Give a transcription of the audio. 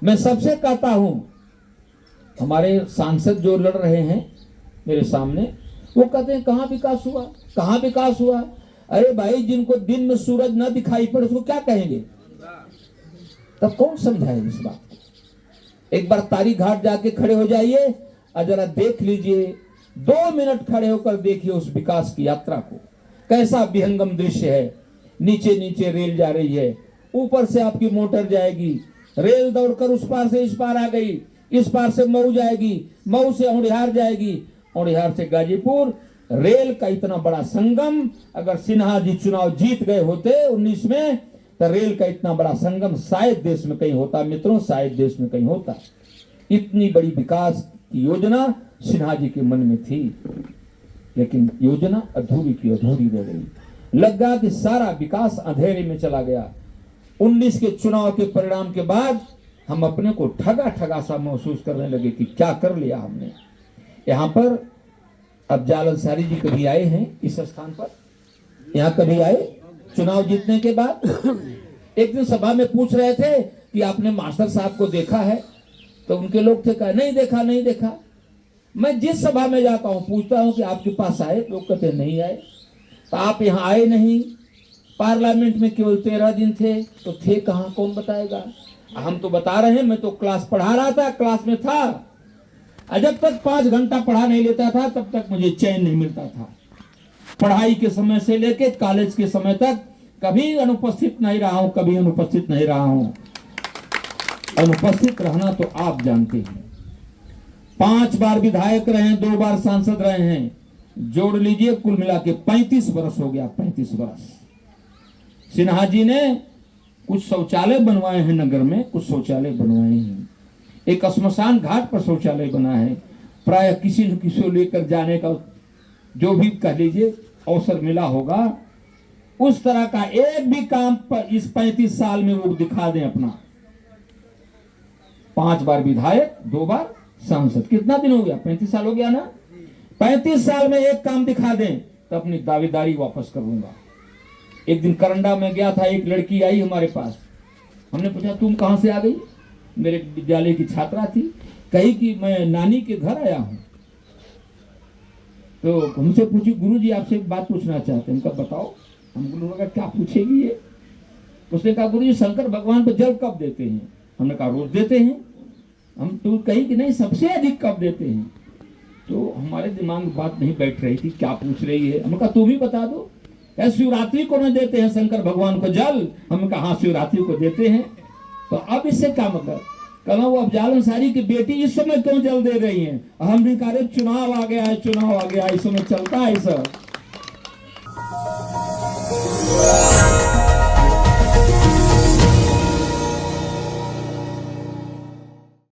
मैं सबसे कहता हूं, हमारे सांसद जो लड़ रहे हैं मेरे सामने, वो कहते हैं कहां विकास हुआ, कहां विकास हुआ। अरे भाई, जिनको दिन में सूरज न दिखाई पड़े उसको क्या कहेंगे? तब कौन समझाए इस बात को? एक बार तारी घाट जाके खड़े हो जाइए और जरा देख लीजिए, 2 मिनट खड़े होकर देखिए उस विकास की यात्रा को, कैसा विहंगम दृश्य है। नीचे नीचे रेल जा रही है, ऊपर से आपकी मोटर जाएगी, रेल दौड़कर उस पार से इस पार आ गई, इस पार से मऊ जाएगी, मऊ से औड़िहार जाएगी, औड़िहार से गाजीपुर। रेल का इतना बड़ा संगम, अगर सिन्हा जी चुनाव जीत गए होते 19 में, तो रेल का इतना बड़ा संगम शायद देश में कहीं होता मित्रों, शायद देश में कहीं होता। इतनी बड़ी विकास की योजना सिन्हा जी के मन में थी, लेकिन योजना अधूरी की अधूरी रह गई। लगा कि सारा विकास अंधेरे में चला गया। 19 के चुनाव के परिणाम के बाद हम अपने को ठगा ठगा सा महसूस करने लगे कि क्या कर लिया हमने। यहाँ पर अफजाल अंसारी जी कभी आए हैं इस स्थान पर, यहाँ कभी आए चुनाव जीतने के बाद? एक दिन सभा में पूछ रहे थे कि आपने मास्टर साहब को देखा है? तो उनके लोग थे कहा नहीं देखा, नहीं देखा। मैं जिस सभा में जाता हूँ पूछता हूँ कि आपके पास आए? लोग कहते नहीं आए। तो आप यहाँ आए नहीं, पार्लियामेंट में केवल 13 दिन थे, तो थे कहाँ, कौन बताएगा? हम तो बता रहे हैं, मैं तो क्लास पढ़ा रहा था, क्लास में था। जब तक 5 घंटा पढ़ा नहीं लेता था तब तक मुझे चैन नहीं मिलता था। पढ़ाई के समय से लेके कॉलेज के समय तक कभी अनुपस्थित नहीं रहा हूं, कभी अनुपस्थित नहीं रहा हूं। अनुपस्थित रहना तो आप जानते हैं। 5 बार विधायक रहे हैं, 2 बार सांसद रहे हैं, जोड़ लीजिए कुल मिला के 35 वर्ष हो गया, 35 वर्ष। सिन्हा जी ने कुछ शौचालय बनवाए हैं नगर में, कुछ शौचालय बनवाए हैं। एक श्मशान घाट पर शौचालय बना है। प्राय किसी न किसी को लेकर जाने का जो भी कह लीजिए अवसर मिला होगा, उस तरह का एक भी काम पर इस 35 साल में वो दिखा दें अपना। 5 बार विधायक, 2 बार सांसद, कितना दिन हो गया? 35 साल हो गया ना। 35 साल में एक काम दिखा दें तो अपनी दावेदारी वापस कर लूंगा। एक दिन करंडा में गया था, एक लड़की आई हमारे पास, हमने पूछा तुम कहां से आ गई? मेरे विद्यालय की छात्रा थी, कही कि मैं नानी के घर आया हूं। तो हमसे पूछी गुरुजी आपसे एक बात पूछना चाहते हैं। उनका बताओ। हम गुरु का क्या पूछेगी ये? उसने कहा गुरुजी शंकर भगवान को जल कब देते हैं? हमने कहा रोज देते हैं। हम तो कही कि नहीं सबसे अधिक कब देते हैं? तो हमारे दिमाग में बात नहीं बैठ रही थी, क्या पूछ रही है। हमने कहा तुम ही बता दो। शिवरात्रि को न देते हैं शंकर भगवान को जल? हमने कहा हाँ शिवरात्रि को देते हैं। तो अब इससे क्या मतलब? कहना वो अफजाल अंसारी की बेटी इस समय क्यों जल दे रही हैं? हमने कहा चुनाव आ गया है, चुनाव आ गया, इस समय चलता है सब।